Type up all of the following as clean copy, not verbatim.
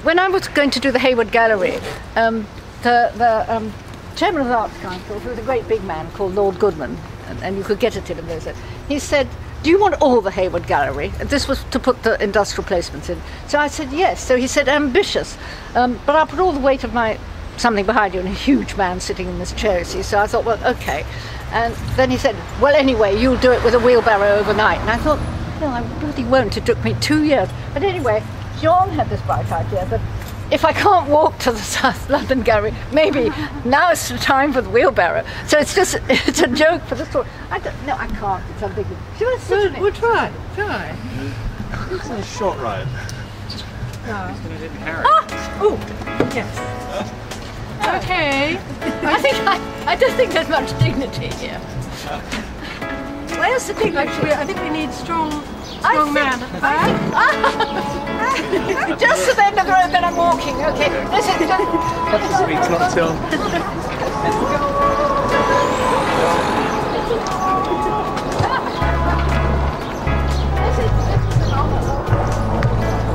when I was going to do the Hayward Gallery, the chairman of the Arts Council, who was a great big man called Lord Goodman, and you could get at him in those days, he said, do you want all the Hayward Gallery? And this was to put the industrial placements in. So I said yes. So he said, ambitious, but I'll put all the weight of my something behind you, and a huge man sitting in this chair, you see. So I thought, well, okay. And then he said, well, anyway, you'll do it with a wheelbarrow overnight. And I thought, no, I bloody won't. It took me 2 years. But anyway, John had this bright idea that if I can't walk to the South London Gallery, maybe now is the time for the wheelbarrow. So it's a joke for the story. No, I can't. It's ambiguous. Should I sit in it? We'll try. Try. It's a short ride. No. Oh, yes. Okay. I don't think there's much dignity here. Where's the dignity? Actually, I think we need strong man. Just to the end of the road that I'm walking. Okay. Sweet's not till.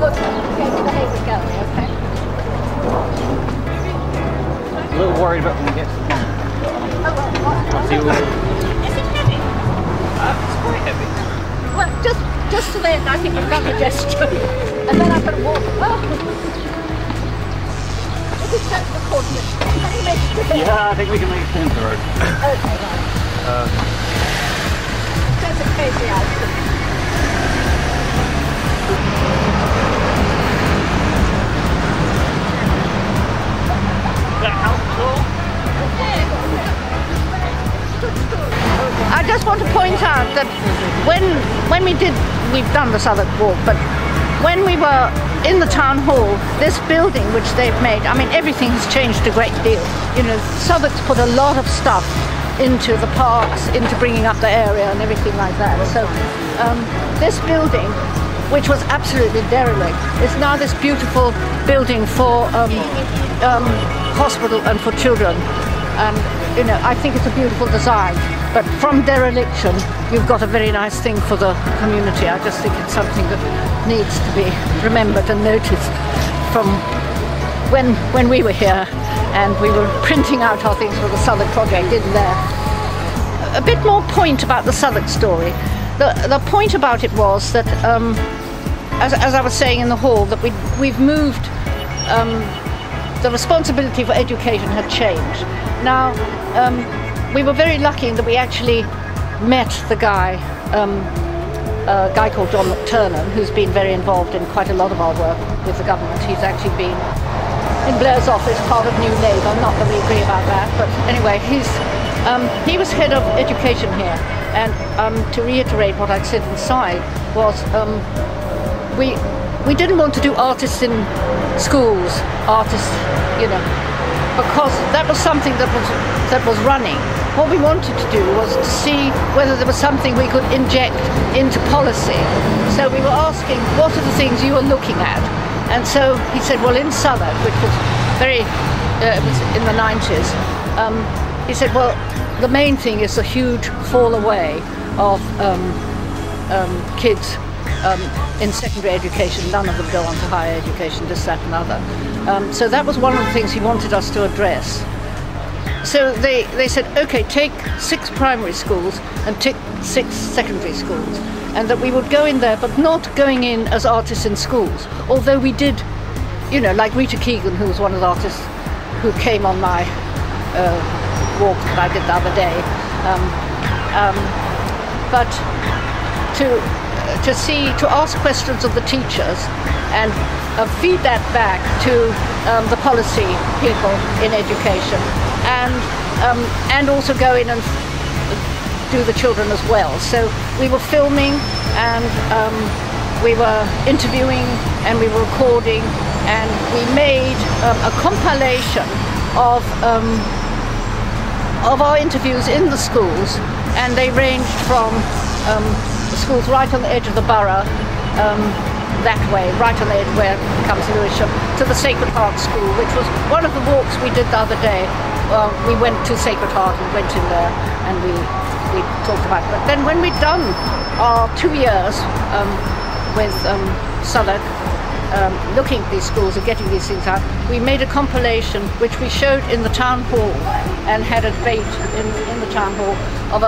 Look, okay, to the Hayward Gallery, okay? A little worried about when we get to the pond. Is it heavy? It's quite heavy. Well, just to the end, I think I've done the gesture. And then I'm going to walk. Oh. Is it set to the coordinate? Can you make it to the Yeah, I think we can make it to the road. Okay, right. There's a crazy outfit. That helps all. I just want to point out that we've done the Southwark Walk, but when we were in the town hall, this building which they've made, I mean, everything has changed a great deal. You know, Southwarks put a lot of stuff into the parks, into bringing up the area and everything like that. So this building, which was absolutely derelict, is now this beautiful building for hospital and for children. And you know, I think it's a beautiful design. But from dereliction, you've got a very nice thing for the community. I just think it's something that needs to be remembered and noticed from when we were here and we were printing out our things for the Southwark project in there. A bit more point about the Southwark story. The point about it was that, as I was saying in the hall, that we've moved, the responsibility for education had changed. Now, we were very lucky in that we actually met the guy, a guy called John McTernan, who's been very involved in quite a lot of our work with the government. He's actually been in Blair's office, part of New Labour. Not that we agree about that, but anyway, he was head of education here. And to reiterate what I'd said inside was, we didn't want to do artists in schools, artists, you know, because that was something that was running. What we wanted to do was to see whether there was something we could inject into policy. So we were asking, what are the things you are looking at? And so he said, well, in Southwark, which was it was in the 90s, he said, well, the main thing is the huge fall away of kids in secondary education. None of them go on to higher education, this, that and other. So that was one of the things he wanted us to address. So they said, okay, take 6 primary schools and take 6 secondary schools, and that we would go in there, but not going in as artists in schools. Although we did, you know, like Rita Keegan, who was one of the artists who came on my walk that I did the other day. But to ask questions of the teachers and feed that back to the policy people in education, and also go in and do the children as well. So we were filming and we were interviewing and we were recording, and we made a compilation of our interviews in the schools, and they ranged from the schools right on the edge of the borough, that way, right on the edge where it comes Lewisham, to the Sacred Heart School, which was one of the walks we did the other day. We went to Sacred Heart and went in there and we talked about it. But then when we'd done our 2 years with Southwark, looking at these schools and getting these things out, we made a compilation which we showed in the town hall and had a debate in the town hall of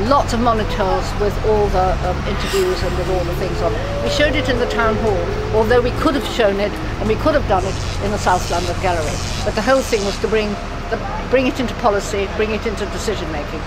lots of monitors with all the interviews and with all the things on it. We showed it in the town hall, although we could have shown it and we could have done it in the South London Gallery. But the whole thing was to bring it into policy, bring it into decision making.